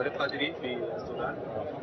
طريق قادري في السودان.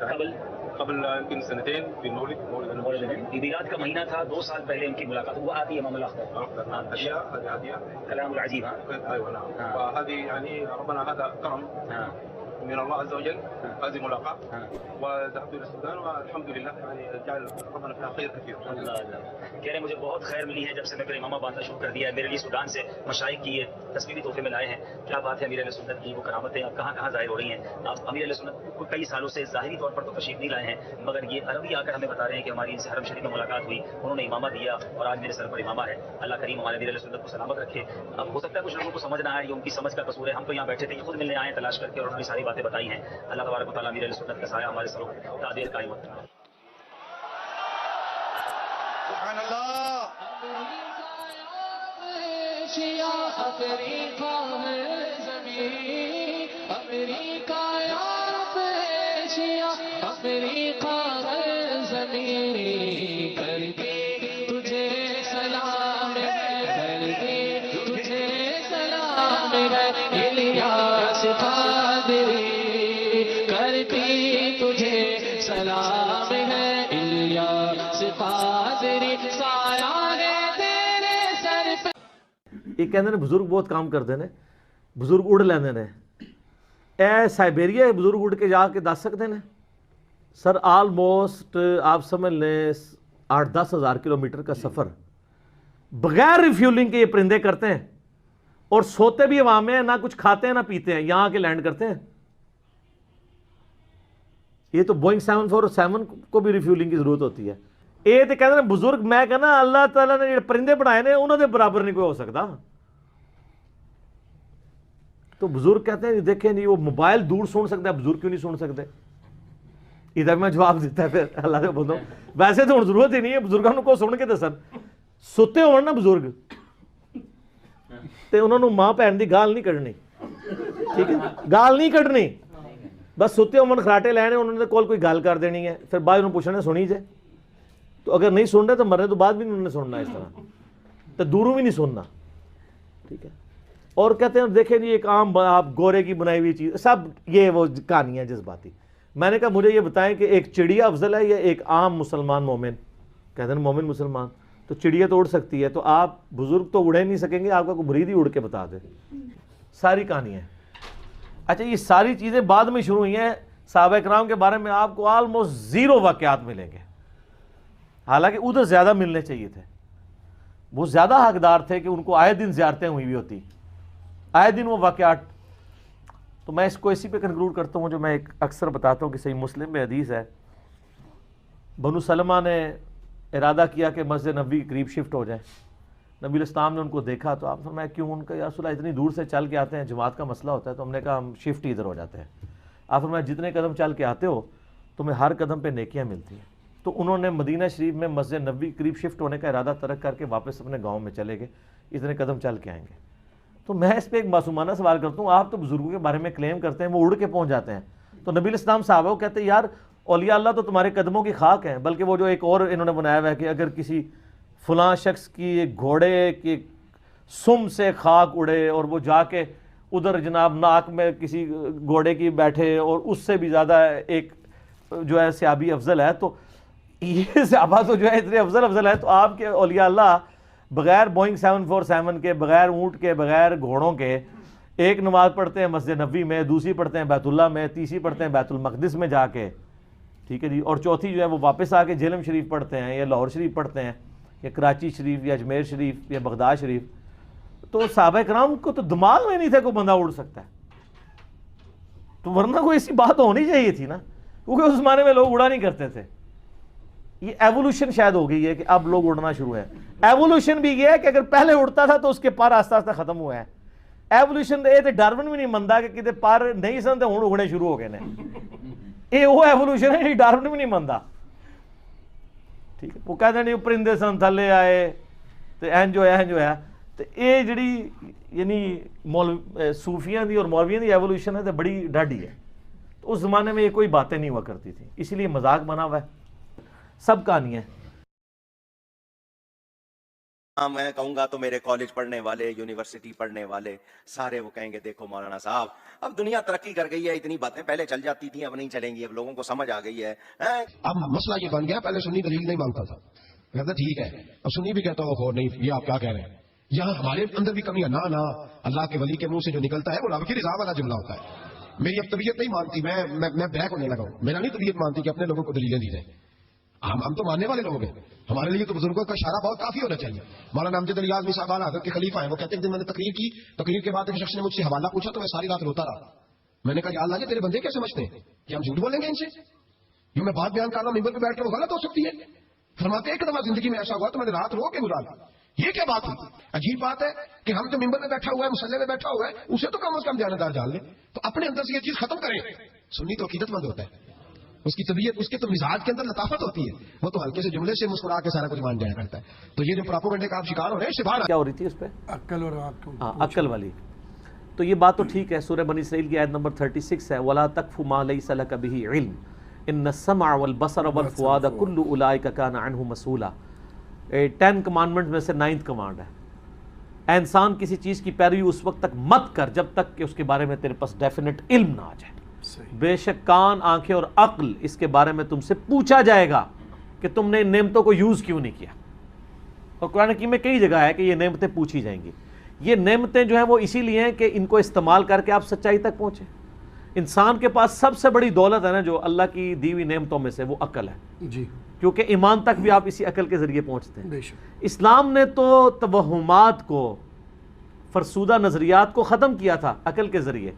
قبل قبل يمكن سنتين في مولد النبي. میلاد کا مہینہ تھا 2 سال پہلے ان کی ملاقات ہوا آتی امام الاخضر اشياء هذه عاديه. کلام العجیب. ہاں ايوه نعم. فهذه يعني ربنا هذا كرم من الله عز وجل، هذه ملاقاة. وذهبت الى السودان والحمد لله يعني جعل ربنا فيها خير كثير. کہہ رہے مجھے بہت خیر ملی ہے جب سے میں پھر امامہ باندھنا شروع کر دیا ہے. میرے لیے سودان سے مشائخ کی یہ تصویری تحفے میں لائے ہیں. کیا بات ہے امیر اہل سنت کی وہ کرامتیں اب کہاں کہاں ظاہر ہو رہی ہیں. اب امیر اہل سنت کو کئی سالوں سے ظاہری طور پر تو تشریف نہیں لائے ہیں، مگر یہ عربی آ کر ہمیں بتا رہے ہیں کہ ہماری ان سے حرم شریف میں ملاقات ہوئی، انہوں نے امامہ دیا، اور آج میرے سر پر امامہ ہے. اللہ کریم ہمارے امیر اہل سنت کو سلامت رکھے. اب ہو سکتا ہے کچھ لوگوں کو سمجھ نہ آئے، یہ ان کی سمجھ کا قصور ہے. ہم تو یہاں بیٹھے تھے، یہ خود ملنے آئے تلاش کر کے، اور انہوں نے ساری باتیں بتائی ہیں. اللہ تبارک و تعالیٰ امیر اہل سنت کا سایہ ہمارے سروں تا دیر قائم رکھے. سبحان اللہ. افریقہ ہے زمین، امریکہ یورپ ایشیا، افریقہ ہے زمین. کرتی تجھے سلام ہے، کرتی تجھے سلام ہے الیاس قادری. کرتی تجھے سلام ہے الیاس قادری. سایہ ہے تیرے سر پہ. یہ کہندے نے بزرگ بہت کام کرتے ہیں، بزرگ اڑ لیندے نے. اے سائبیریا بزرگ اڑ کے جا کے دس سکتے ہیں سر. آلموسٹ آپ سمجھ لیں 8-10 ہزار کلومیٹر کا سفر بغیر ریفیولنگ کے یہ پرندے کرتے ہیں، اور سوتے بھی عوام میں ہیں، نہ کچھ کھاتے ہیں نہ پیتے ہیں، یہاں آ کے لینڈ کرتے ہیں. یہ تو بوئنگ 747 کو بھی ریفیولنگ کی ضرورت ہوتی ہے. یہ تو کہتے ہیں بزرگ، میں کہنا اللہ تعالیٰ نے جو پرندے بنائے نے انہوں نے برابر نہیں کوئی ہو سکتا. تو بزرگ کہتے ہیں دیکھیں جی وہ موبائل دور سن سکتا ہے، بزرگ کیوں نہیں سن سکتے. ادھر میں جواب دیتا ہے پھر اللہ سے بولتا ہوں ویسے تو ضرورت ہی نہیں ہے بزرگوں کو سن کے دسن. ستے ہو نا بزرگ تے انہوں نے ماں بھن دی گال نہیں کڈنی، ٹھیک ہے، گال نہیں کڈنی، بس ستے ہون خراٹے لینے، انہوں نے کول کوئی گل کر دینی ہے، پھر بعد انہوں پوچھنا سنی جائے. تو اگر نہیں سن رہے تو مرنے تو بعد بھی انہوں نے سننا اس طرح، تو دوروں بھی نہیں سننا، ٹھیک ہے. اور کہتے ہیں دیکھیں جی ایک عام آپ گورے کی بنائی ہوئی چیز، سب یہ وہ کہانیاں جذباتی. میں نے کہا مجھے یہ بتائیں کہ ایک چڑیا افضل ہے یا ایک عام مسلمان مومن. کہتے ہیں مومن مسلمان. تو چڑیا تو اڑ سکتی ہے، تو آپ بزرگ تو اڑے نہیں سکیں گے، آپ کا کوئی مرید ہی اڑ کے بتا دے. ساری کہانیاں. اچھا یہ ساری چیزیں بعد میں شروع ہوئی ہیں. صحابہ کرام کے بارے میں آپ کو آلموسٹ 0 واقعات ملیں گے، حالانکہ ادھر زیادہ ملنے چاہیے تھے. وہ زیادہ حقدار تھے کہ ان کو آئے دن زیارتیں ہوئی بھی ہوتی، آئے دن وہ واقعات. تو میں اس کو اسی پہ کنکلوڈ کرتا ہوں جو میں ایک اکثر بتاتا ہوں کہ صحیح مسلم میں حدیث ہے. بنو سلمہ نے ارادہ کیا کہ مسجد نبوی کے قریب شفٹ ہو جائیں. نبی علیہ السلام نے ان کو دیکھا تو آپ فرمایا کیوں؟ ان کا یا رسول اللہ اتنی دور سے چل کے آتے ہیں، جماعت کا مسئلہ ہوتا ہے. تو ہم نے کہا ہم شفٹ ہی ادھر ہو جاتے ہیں. آپ فرمایا جتنے قدم چل کے آتے ہو تمہیں ہر قدم پہ نیکیاں ملتی ہیں. تو انہوں نے مدینہ شریف میں مسجد نبوی قریب شفٹ ہونے کا ارادہ ترک کر کے واپس اپنے گاؤں میں چلے گئے, اتنے قدم چل کے آئیں گے. تو میں اس پہ ایک معصومانہ سوال کرتا ہوں, آپ تو بزرگوں کے بارے میں کلیم کرتے ہیں وہ اڑ کے پہنچ جاتے ہیں, تو نبی الاسلام صحابہ کو کہتے ہیں یار اولیاء اللہ تو تمہارے قدموں کی خاک ہیں, بلکہ وہ جو ایک اور انہوں نے بنایا ہوا ہے کہ اگر کسی فلاں شخص کی گھوڑے کی سم سے خاک اڑے اور وہ جا کے ادھر جناب ناک میں کسی گھوڑے کی بیٹھے اور اس سے بھی زیادہ ایک جو ہے صحابی افضل ہے, تو یہ صحابہ تو جو ہے اتنے افضل ہے, تو آپ کے اولیاء اللہ بغیر بوئنگ 747 کے, بغیر اونٹ کے, بغیر گھوڑوں کے ایک نماز پڑھتے ہیں مسجد نبوی میں, دوسری پڑھتے ہیں بیت اللہ میں, تیسری پڑھتے ہیں بیت المقدس میں جا کے, ٹھیک ہے جی, اور چوتھی جو ہے وہ واپس آ کے جہلم شریف پڑھتے ہیں یا لاہور شریف پڑھتے ہیں یا کراچی شریف یا اجمیر شریف یا بغداد شریف. تو صحابہ کرام کو تو دماغ میں نہیں تھا کوئی بندہ اڑ سکتا ہے, تو ورنہ کوئی ایسی بات ہونی چاہیے تھی نا, کیونکہ اس زمانے میں لوگ اڑا نہیں کرتے تھے. یہ ایوولوشن شاید ہو گئی ہے کہ اب لوگ اڑنا شروع ہے. ایوولوشن بھی یہ ہے کہ اگر پہلے اڑتا تھا تو اس کے پر آہستہ آہستہ ختم ہوا ہے. ایوولوشن یہ تو ڈارون بھی نہیں منتا کہ کتے پر نہیں سن تو ہوں اگنے شروع ہو گئے نے, یہ وہ ایوولوشن ہے ڈارون بھی نہیں منتا. ٹھیک ہے, وہ کہتے ہیں نہیں پرندے سن تھلے آئے تو جو ہے تو یہ جڑی یعنی صوفیاں دی اور مولویاں دی ایوولوشن ہے تو بڑی ڈاڈی ہے. تو اس زمانے میں یہ کوئی باتیں نہیں ہوا کرتی تھی, اسی لیے مذاق بنا ہوا ہے, سب کہانی ہے. میں کہوں گا تو میرے کالج پڑھنے والے, یونیورسٹی پڑھنے والے سارے وہ کہیں گے دیکھو مولانا صاحب اب دنیا ترقی کر گئی ہے, اتنی باتیں پہلے چل جاتی تھیں اب نہیں چلیں گی, اب لوگوں کو سمجھ آ گئی ہے. اب مسئلہ یہ بن گیا, پہلے سنی دلیل نہیں مانگتا تھا, کہتا ٹھیک ہے, اب سنی بھی کہتا ہو نہیں یہ آپ کیا کہہ رہے ہیں. یہاں ہمارے اندر بھی کمی ہے, نہ اللہ کے ولی کے منہ سے جو نکلتا ہے وہ رب کی رضا والا جملہ ہوتا ہے. میری اب طبیعت نہیں مانتی, میں بیک ہونے لگا ہوں, میرا نہیں طبیعت مانتی کہ اپنے لوگوں کو دلیلیں دی جائیں. ہم تو ماننے والے لوگ ہیں, ہمارے لیے تو بزرگوں کا اشارہ بہت کافی ہونا چاہیے. مولانا امجد علی اعظمی صاحب حضرت کے خلیفہ ہیں, وہ کہتے ہیں کہ میں نے تقریر کی, تقریر کے بعد ایک شخص نے مجھ سے حوالہ پوچھا تو میں ساری رات روتا رہا. میں نے کہا یا اللہ یہ تیرے بندے کیا سمجھتے ہیں کہ ہم جھوٹ بولیں گے ان سے, یہ میں بات بیان کر رہا ہوں ممبر پہ بیٹھ کے وہ غلط ہو سکتی ہے. فرماتے ایک دفعہ زندگی میں ایسا ہوا تو میں نے رات رو کے گزارا. یہ کیا بات ہوئی, عجیب بات ہے کہ ہم جو ممبر میں بیٹھا ہوا ہے, مسلح میں بیٹھا ہوا ہے, اسے تو کم از کم جانبدار جان لیں, تو اپنے اندر سے یہ چیز ختم کریں. سنی تو عقیدت مند ہوتا ہے, اس کی طبیعت, اس کے تو مزاج کے اندر لطافت ہوتی ہے, وہ تو ہلکے سے جملے سے مسکرا کے سارا کچھ مان جایا کرتا ہے. تو یہ جو پراپوگنڈے کا آپ شکار ہو رہے ہیں, اس سے باہر کیا ہو رہی تھی اس پہ عقل اور ہاں عقل والی. تو یہ بات تو ٹھیک ہے, سورہ بنی اسرائیل کی آیت نمبر 36 ہے, وَلَا تَقْفُ مَا لَيْسَ لَكَ بِهِ عِلْمٌ إِنَّ السَّمْعَ وَالْبَصَرَ وَالْفُؤَادَ كُلُّ أُولَٰئِكَ كَانَ عَنْهُ مَسْئُولًا. 10 کمانڈمنٹ میں سے 9th کمانڈ ہے, اے انسان کسی چیز کی پیروی اس وقت تک مت کر جب تک کہ اس کے بارے میں تیرے پاس ڈیفینٹ علم نہ آ جائے. بے شک کان, آنکھیں اور عقل اس کے بارے میں تم سے پوچھا جائے گا کہ تم نے ان نعمتوں کو یوز کیوں نہیں کیا. اور قرآن حکیم میں کئی جگہ ہے کہ یہ نعمتیں پوچھی جائیں گی. یہ نعمتیں جو ہیں وہ اسی لیے ہیں کہ ان کو استعمال کر کے آپ سچائی تک پہنچیں. انسان کے پاس سب سے بڑی دولت ہے نا جو اللہ کی دی ہوئی نعمتوں میں سے, وہ عقل ہے. جی, کیونکہ ایمان تک بھی آپ اسی عقل کے ذریعے پہنچتے ہیں. اسلام نے تو توہمات کو, فرسودہ نظریات کو ختم کیا تھا عقل کے ذریعے,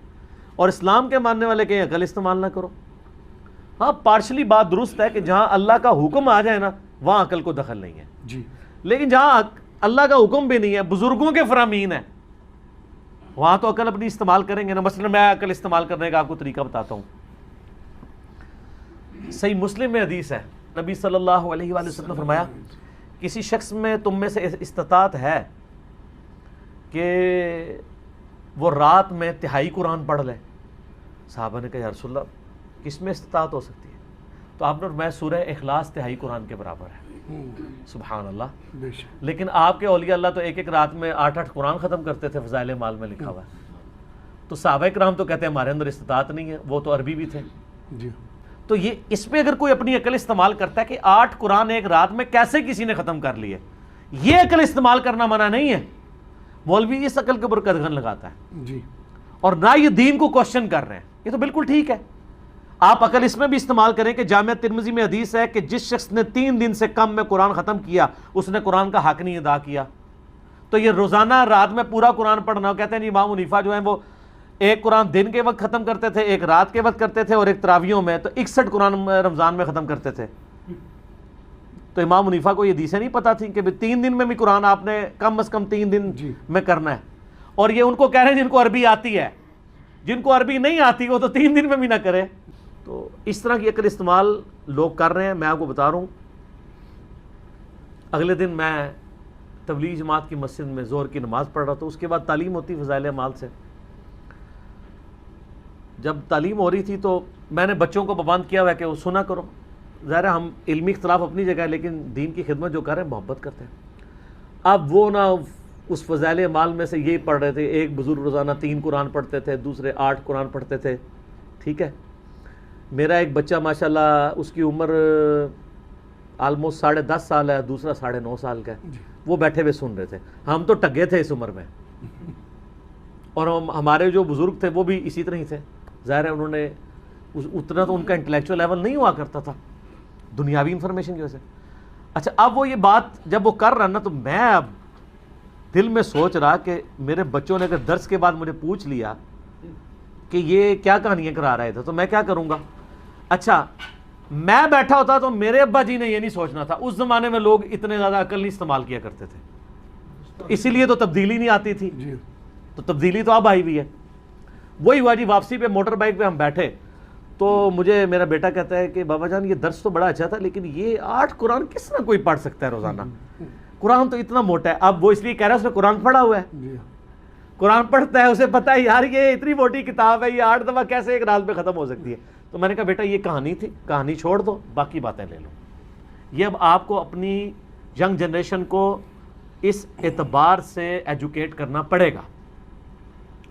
اور اسلام کے ماننے والے کہیں عقل استعمال نہ کرو. ہاں پارشلی بات درست ہے کہ جہاں اللہ کا حکم آ جائے نا وہاں عقل کو دخل نہیں ہے جی, لیکن جہاں اللہ کا حکم بھی نہیں ہے, بزرگوں کے فرامین ہے, وہاں تو عقل اپنی استعمال کریں گے نا. مثلا میں عقل استعمال کرنے کا آپ کو طریقہ بتاتا ہوں. صحیح مسلم میں حدیث ہے, نبی صلی اللہ علیہ وآلہ وسلم نے فرمایا کسی شخص میں تم میں سے استطاعت ہے کہ وہ رات میں تہائی قرآن پڑھ لے. صحابہ نے کہا یا رسول اللہ کس میں استطاعت ہو سکتی ہے؟ تو آپ نے فرمایا سورہ اخلاص تہائی قرآن کے برابر ہے. سبحان اللہ. لیکن آپ کے اولیاء اللہ تو ایک ایک رات میں 8 قرآن ختم کرتے تھے, فضائل مال میں لکھا ہوا ہے. تو صحابہ کرام تو کہتے ہیں ہمارے اندر استطاعت نہیں ہے, وہ تو عربی بھی تھے. تو یہ اس پہ اگر کوئی اپنی عقل استعمال کرتا ہے کہ 8 قرآن ایک رات میں کیسے کسی نے ختم کر لیے, یہ عقل استعمال کرنا منع نہیں ہے. مولوی اس عقل کے اوپر قدغن لگاتا ہے جی, اور نہ یہ دین کو کوشچن کر رہے ہیں, یہ تو بالکل ٹھیک ہے. آپ عقل اس میں بھی استعمال کریں کہ جامعہ ترمذی میں حدیث ہے کہ جس شخص نے 3 دن سے کم میں قرآن ختم کیا اس نے قرآن کا حق نہیں ادا کیا. تو یہ روزانہ رات میں پورا قرآن پڑھنا, کہتے ہیں نہیں امام حنیفہ جو ہیں وہ ایک قرآن دن کے وقت ختم کرتے تھے, ایک رات کے وقت کرتے تھے, اور ایک تراویحوں میں, تو 61 قرآن رمضان میں ختم کرتے تھے. تو امام حنیفہ کو یہ حدیثیں نہیں پتہ تھیں کہ 3 دن میں بھی قرآن آپ نے کم از کم 3 دن میں کرنا ہے. اور یہ ان کو کہہ رہے ہیں جن کو عربی آتی ہے, جن کو عربی نہیں آتی وہ تو 3 دن میں بھی نہ کرے. تو اس طرح کی عقل استعمال لوگ کر رہے ہیں. میں آپ کو بتا رہا ہوں, اگلے دن میں تبلیغ جماعت کی مسجد میں ظہر کی نماز پڑھ رہا تھا. اس کے بعد تعلیم ہوتی فضائل اعمال سے. جب تعلیم ہو رہی تھی تو میں نے بچوں کو پابند کیا ہوا ہے کہ وہ سنا کرو. ظاہر ہے ہم علمی اختلاف اپنی جگہ ہے, لیکن دین کی خدمت جو کر رہے ہیں محبت کرتے ہیں. اب وہ نہ اس فضائل اعمال میں سے یہی پڑھ رہے تھے. ایک بزرگ روزانہ 3 قرآن پڑھتے تھے, دوسرے 8 قرآن پڑھتے تھے. ٹھیک ہے, میرا ایک بچہ ماشاءاللہ اس کی عمر آلموسٹ 10.5 سال ہے, دوسرا 9.5 سال کا ہے. وہ بیٹھے ہوئے سن رہے تھے. ہم تو ٹگے تھے اس عمر میں, اور ہمارے جو بزرگ تھے وہ بھی اسی طرح ہی تھے. ظاہر ہے انہوں نے اتنا تو ان کا انٹلیکچوئل لیول نہیں ہوا کرتا تھا دنیاوی انفارمیشن کی وجہ سے. اچھا, اب وہ یہ بات جب وہ کر رہا نا, تو میں اب دل میں سوچ رہا کہ میرے بچوں نے اگر درس کے بعد مجھے پوچھ لیا کہ یہ کیا کہانیاں کرا رہے تھے تو میں کیا کروں گا. اچھا, میں بیٹھا ہوتا تو میرے ابا جی نے یہ نہیں سوچنا تھا. اس زمانے میں لوگ اتنے زیادہ عقل نہیں استعمال کیا کرتے تھے, اسی لیے تو تبدیلی نہیں آتی تھی. تو تبدیلی تو اب آئی ہوئی ہے. وہی ہوا جی, واپسی پہ موٹر بائک پہ ہم بیٹھے تو مجھے میرا بیٹا کہتا ہے کہ بابا جان یہ درس تو بڑا اچھا تھا, لیکن یہ 8 قرآن کس طرح کوئی پڑھ سکتا ہے روزانہ؟ قرآن تو اتنا موٹا ہے. اب وہ اس لیے کہہ رہا ہے اس نے قرآن پڑھا ہوا ہے, قرآن پڑھتا ہے, اسے پتہ ہے یار یہ اتنی موٹی کتاب ہے, یہ 8 دفعہ کیسے ایک رات پہ ختم ہو سکتی ہے. تو میں نے کہا بیٹا یہ کہانی تھی, کہانی چھوڑ دو, باقی باتیں لے لو. یہ اب آپ کو اپنی ینگ جنریشن کو اس اعتبار سے ایجوکیٹ کرنا پڑے گا.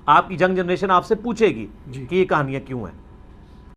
آپ کی ینگ جنریشن آپ سے پوچھے گی کہ یہ کہانیاں کیوں ہیں.